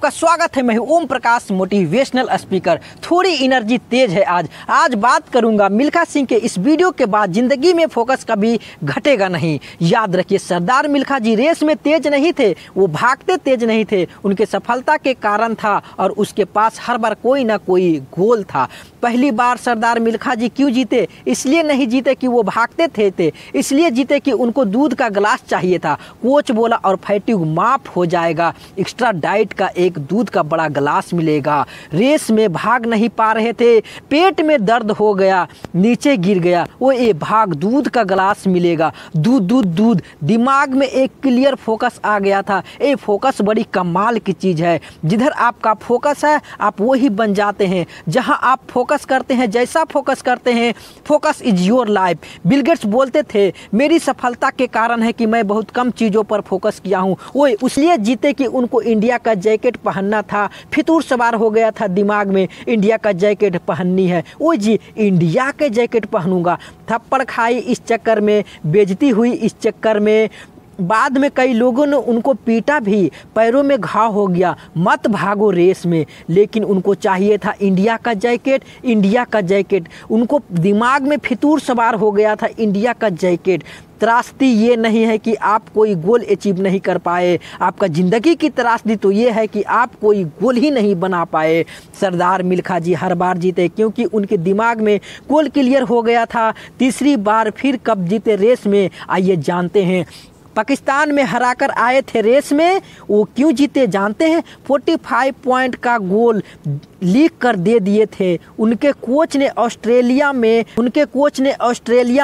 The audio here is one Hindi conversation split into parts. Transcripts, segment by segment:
आपका स्वागत है। मैं हूं ओम प्रकाश, मोटिवेशनल स्पीकर। थोड़ी एनर्जी तेज है आज बात करूंगा मिल्खा सिंह के इस वीडियो के बाद जिंदगी में फोकस कभी घटेगा नहीं। याद रखिए, सरदार मिल्खा जी रेस में तेज नहीं थे, वो भागते तेज नहीं थे, उनके सफलता के कारण था और उसके पास हर बार कोई ना कोई गोल था। पहली बार सरदार मिल्खा जी क्यों जीते? इसलिए नहीं जीते कि वो भागते थे, इसलिए जीते कि उनको दूध का गिलास चाहिए था। कोच बोला और फैटिग माफ हो जाएगा, एक्स्ट्रा डाइट का एक दूध का बड़ा गिलास मिलेगा। रेस में भाग नहीं पा रहे थे, पेट में दर्द हो गया, नीचे गिर गया, वो ये भाग दूध का गिलास मिलेगा। दूध दूध दूध, दिमाग में एक क्लियर फोकस आ गया था। ये फोकस बड़ी कमाल की चीज़ है। जिधर आपका फोकस है आप वही बन जाते हैं। जहां आप फोकस करते हैं, जैसा फोकस करते हैं, focus is your life. Bill Gates बोलते थे मेरी सफलता के कारण है कि मैं बहुत कम चीज़ों पर फोकस किया हूँ। वो इसलिए जीते कि उनको इंडिया का जैकेट पहनना था। फितूर सवार हो गया था दिमाग में, इंडिया का जैकेट पहननी है। वो जी इंडिया के जैकेट पहनूंगा। थप्पड़ खाई इस चक्कर में, बेइज्जती हुई इस चक्कर में, बाद में कई लोगों ने उनको पीटा भी, पैरों में घाव हो गया। मत भागो रेस में, लेकिन उनको चाहिए था इंडिया का जैकेट, इंडिया का जैकेट। उनको दिमाग में फितूर सवार हो गया था इंडिया का जैकेट। त्रासदी ये नहीं है कि आप कोई गोल अचीव नहीं कर पाए, आपका ज़िंदगी की त्रासदी तो ये है कि आप कोई गोल ही नहीं बना पाए। सरदार मिल्खा जी हर बार जीते क्योंकि उनके दिमाग में गोल क्लियर हो गया था। तीसरी बार फिर कब जीते रेस में, आइए जानते हैं। पाकिस्तान में हराकर आए थे रेस में, वो क्यों जीते जानते हैं? 45 पॉइंट का गोल लीक कर दे दिए थे। उनके कोच ने ऑस्ट्रेलिया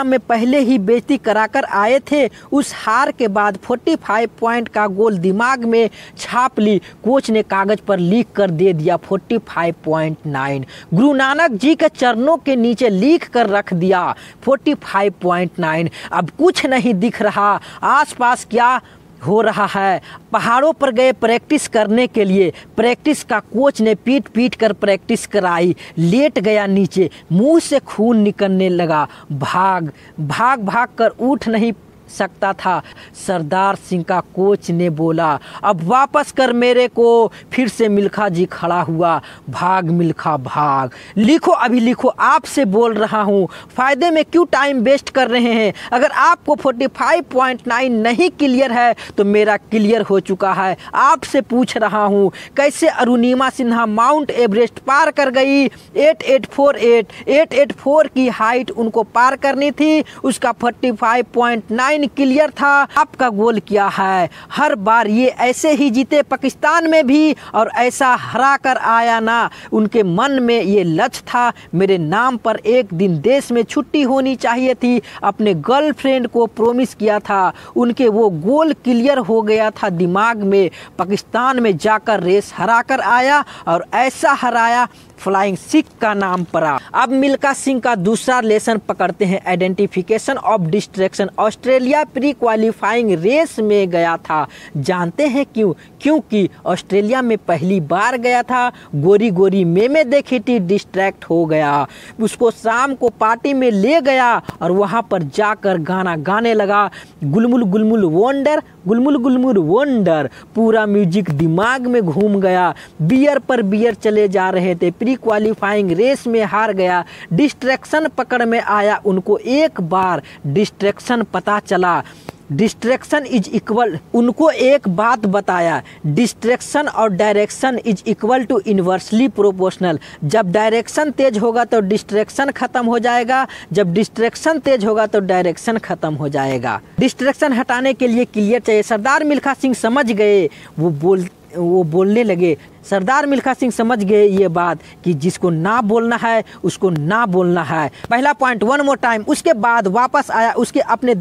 में पहले ही बेइज्जती कराकर आए थे। उस हार के बाद 45 पॉइंट का गोल दिमाग में छाप ली, कोच ने कागज पर लीक कर दे दिया 45.9। गुरु नानक जी के चरणों के नीचे लिख कर रख दिया 45.9। अब कुछ नहीं दिख रहा आसपास क्या हो रहा है। पहाड़ों पर गए प्रैक्टिस करने के लिए, प्रैक्टिस का कोच ने पीट पीट कर प्रैक्टिस कराई, लेट गया नीचे, मुंह से खून निकलने लगा, भाग भाग कर उठ नहीं सकता था। सरदार सिंह का कोच ने बोला अब वापस कर मेरे को। फिर से मिल्खा जी खड़ा हुआ, भाग मिल्खा भाग। लिखो, अभी लिखो, आपसे बोल रहा हूँ, फायदे में क्यों टाइम वेस्ट कर रहे हैं? अगर आपको 45.9 नहीं क्लियर है तो मेरा क्लियर हो चुका है। आपसे पूछ रहा हूँ कैसे अरुणिमा सिन्हा माउंट एवरेस्ट पार कर गई? 8848 की हाइट उनको पार करनी थी, उसका 45.9 क्लियर था। आपका गोल क्या है? हर बार ये ऐसे ही जीते पाकिस्तान में भी, और ऐसा हरा कर आया ना। उनके मन में ये लक्ष्य था, मेरे नाम पर एक दिन देश में छुट्टी होनी चाहिए थी। अपने गर्लफ्रेंड को प्रॉमिस किया था, उनके वो गोल क्लियर हो गया था दिमाग में। पाकिस्तान में जाकर रेस हरा कर आया और ऐसा हराया फ्लाइंग सिख का नाम पड़ा। अब मिल्खा सिंह का दूसरा लेसन पकड़ते हैं, identification of distraction. Australia pre qualifying race में गया था, जानते हैं क्यों? क्योंकि ऑस्ट्रेलिया में पहली बार गया था, गोरी गोरी मेमे देखी थी, डिस्ट्रैक्ट हो गया। उसको शाम को पार्टी में ले गया और वहाँ पर जाकर गाना गाने लगा, गुलमुल गुलमुल वंडर, गुलमुल गुलमुल वंडर। पूरा म्यूजिक दिमाग में घूम गया, बियर पर बियर चले जा रहे थे। प्री क्वालिफाइंग रेस में हार गया, डिस्ट्रैक्शन पकड़ में आया उनको। एक बार डिस्ट्रैक्शन पता चला, डिस्ट्रैक्शन इज इक्वल, उनको एक बात बताया, डिस्ट्रैक्शन और direction is equal to inversely proportional. जब डायरेक्शन तेज होगा तो डिस्ट्रैक्शन खत्म हो जाएगा, जब डिस्ट्रैक्शन तेज होगा तो डायरेक्शन खत्म हो जाएगा। डिस्ट्रैक्शन हटाने के लिए क्लियर चाहिए। सरदार मिल्खा सिंह समझ गए, वो बोलने लगे। सरदार मिल्खा सिंह समझ गए ये बात कि जिसको ना बोलना है उसको ना बोलना है। पहला पॉइंट, वन मोर टाइम। उसके बाद वापस आया, उसके अपने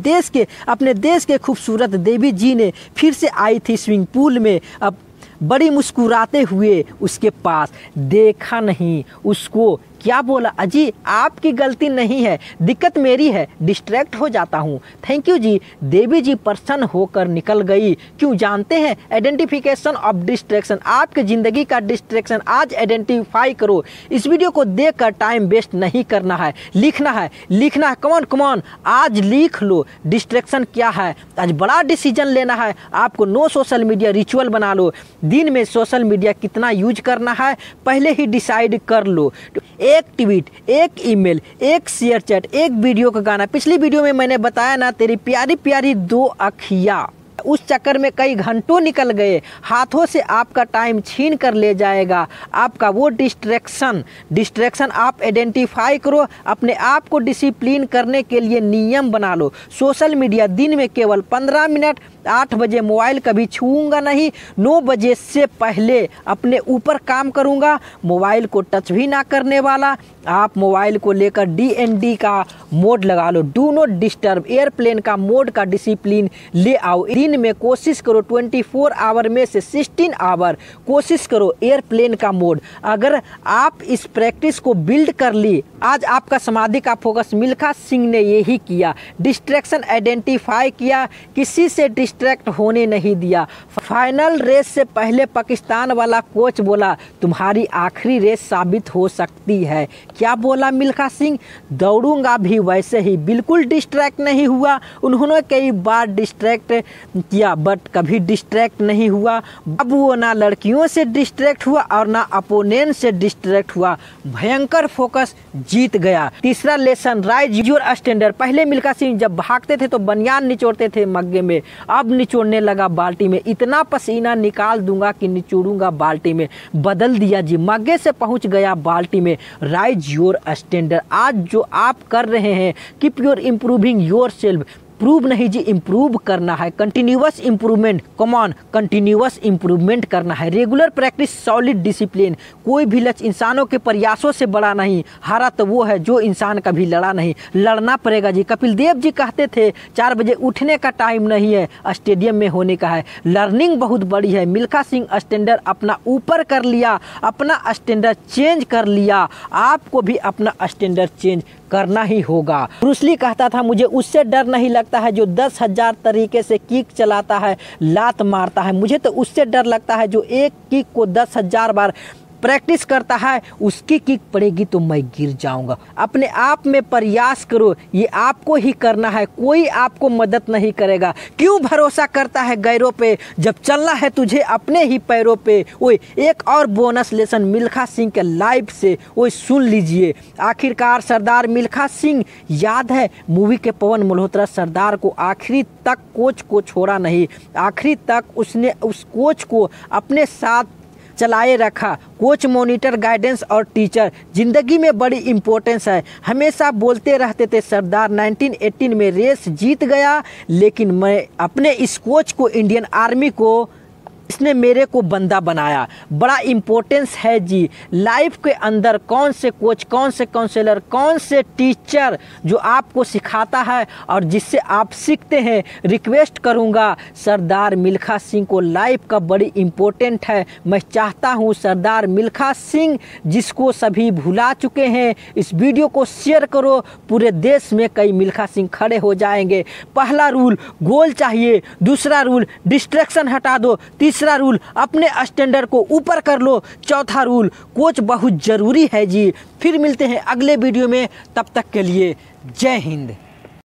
देश के खूबसूरत देवी जी ने फिर से आई थी स्विमिंग पूल में। अब बड़ी मुस्कुराते हुए उसके पास देखा नहीं उसको क्या बोला अजी, आपकी गलती नहीं है, दिक्कत मेरी है, डिस्ट्रैक्ट हो जाता हूँ। थैंक यू जी। देवी जी प्रसन्न होकर निकल गई। क्यों जानते हैं? आइडेंटिफिकेशन ऑफ डिस्ट्रैक्शन, आपकी ज़िंदगी का डिस्ट्रैक्शन आज आइडेंटिफाई करो। इस वीडियो को देखकर टाइम वेस्ट नहीं करना है, लिखना है, लिखना है। कमॉन कमॉन, आज लिख लो डिस्ट्रैक्शन क्या है। आज बड़ा डिसीजन लेना है आपको। नो सोशल मीडिया रिचुअल बना लो। दिन में सोशल मीडिया कितना यूज करना है पहले ही डिसाइड कर लो। एक ट्वीट, एक ईमेल, एक शेयर चैट, एक वीडियो का गाना। पिछली वीडियो में मैंने बताया ना, तेरी प्यारी प्यारी दो अखियाँ, उस चक्कर में कई घंटों निकल गए। हाथों से आपका टाइम छीन कर ले जाएगा आपका वो डिस्ट्रैक्शन आप आइडेंटिफाई करो। अपने आप को डिसिप्लिन करने के लिए नियम बना लो। सोशल मीडिया दिन में केवल 15 मिनट। 8 बजे मोबाइल कभी छूऊंगा नहीं। 9 बजे से पहले अपने ऊपर काम करूंगा। मोबाइल को टच भी ना करने वाला। आप मोबाइल को लेकर DND का मोड लगा लो, डू नॉट डिस्टर्ब। एयरप्लेन का मोड का डिसिप्लिन ले आओ। दिन में कोशिश करो 24 आवर में से 16 आवर कोशिश करो एयरप्लेन का मोड। अगर आप इस प्रैक्टिस को बिल्ड कर ली, आज आपका समाधि का फोकस मिल्खा सिंह ने यही किया। डिस्ट्रैक्शन आइडेंटिफाई किया, किसी से डिस्ट्रैक्ट होने नहीं दिया। फाइनल रेस से पहले पाकिस्तान वाला कोच बोला, तुम्हारी आखिरी रेस साबित हो सकती है। क्या बोला मिल्खा सिंह? दौड़ूंगा भी वैसे ही, बिल्कुल डिस्ट्रैक्ट नहीं हुआ। उन्होंने कई बार डिस्ट्रैक्ट किया बट कभी डिस्ट्रैक्ट नहीं हुआ। अब वो ना लड़कियों से डिस्ट्रैक्ट हुआ और ना अपोनेंट से डिस्ट्रैक्ट हुआ। भयंकर फोकस, जीत गया। तीसरा लेसन, राइज योर स्टैंडर्ड। पहले मिल्खा सिंह जब भागते थे तो बनियान निचोड़ते थे मग्गे में, अब निचोड़ने लगा बाल्टी में। इतना पसीना निकाल दूंगा कि निचोड़ूंगा बाल्टी में। बदल दिया जी, मग्गे से पहुंच गया बाल्टी में। Rise your standard. आज जो आप कर रहे हैं, keep your improving your self. Prove नहीं जी, इम्प्रूव करना है। Continuous improvement, come on, continuous improvement करना है। Regular practice, solid discipline. कोई भी लक्ष्य इंसानों के प्रयासों से बड़ा नहीं। हारा तो वो है जो इंसान कभी लड़ा नहीं। लड़ना पड़ेगा जी। कपिल देव जी कहते थे 4 बजे उठने का टाइम नहीं है, स्टेडियम में होने का है। लर्निंग बहुत बड़ी है। मिल्खा सिंह स्टैंडर्ड अपना ऊपर कर लिया, अपना स्टैंडर्ड चेंज कर लिया। आपको भी अपना स्टैंडर्ड चेंज करना ही होगा। ब्रूस ली कहता था, मुझे उससे डर नहीं लगता है जो 10,000 तरीके से किक चलाता है, लात मारता है। मुझे तो उससे डर लगता है जो एक किक को 10,000 बार प्रैक्टिस करता है। उसकी किक पड़ेगी तो मैं गिर जाऊंगा। अपने आप में प्रयास करो, ये आपको ही करना है, कोई आपको मदद नहीं करेगा। क्यों भरोसा करता है गैरों पे जब चलना है तुझे अपने ही पैरों पे। ओए, एक और बोनस लेसन मिल्खा सिंह के लाइफ से ओए सुन लीजिए। आखिरकार सरदार मिल्खा सिंह, याद है मूवी के पवन मल्होत्रा सरदार को आखिरी तक कोच को छोड़ा नहीं। आखिरी तक उसने उस कोच को अपने साथ चलाए रखा। कोच, मॉनिटर, गाइडेंस और टीचर जिंदगी में बड़ी इंपॉर्टेंस है। हमेशा बोलते रहते थे सरदार 1918 में रेस जीत गया, लेकिन मैं अपने इस कोच को, इंडियन आर्मी को, इसने मेरे को बंदा बनाया। बड़ा इम्पोर्टेंस है जी लाइफ के अंदर। कौन से कोच, कौन से काउंसलर, कौन से टीचर जो आपको सिखाता है और जिससे आप सीखते हैं। रिक्वेस्ट करूंगा सरदार मिल्खा सिंह को, लाइफ का बड़ी इम्पोर्टेंट है। मैं चाहता हूं सरदार मिल्खा सिंह, जिसको सभी भुला चुके हैं, इस वीडियो को शेयर करो। पूरे देश में कई मिल्खा सिंह खड़े हो जाएंगे। पहला रूल, गोल चाहिए। दूसरा रूल, डिस्ट्रैक्शन हटा दो। तीसरा रूल, अपने स्टैंडर्ड को ऊपर कर लो। चौथा रूल, कोच बहुत जरूरी है जी। फिर मिलते हैं अगले वीडियो में, तब तक के लिए जय हिंद।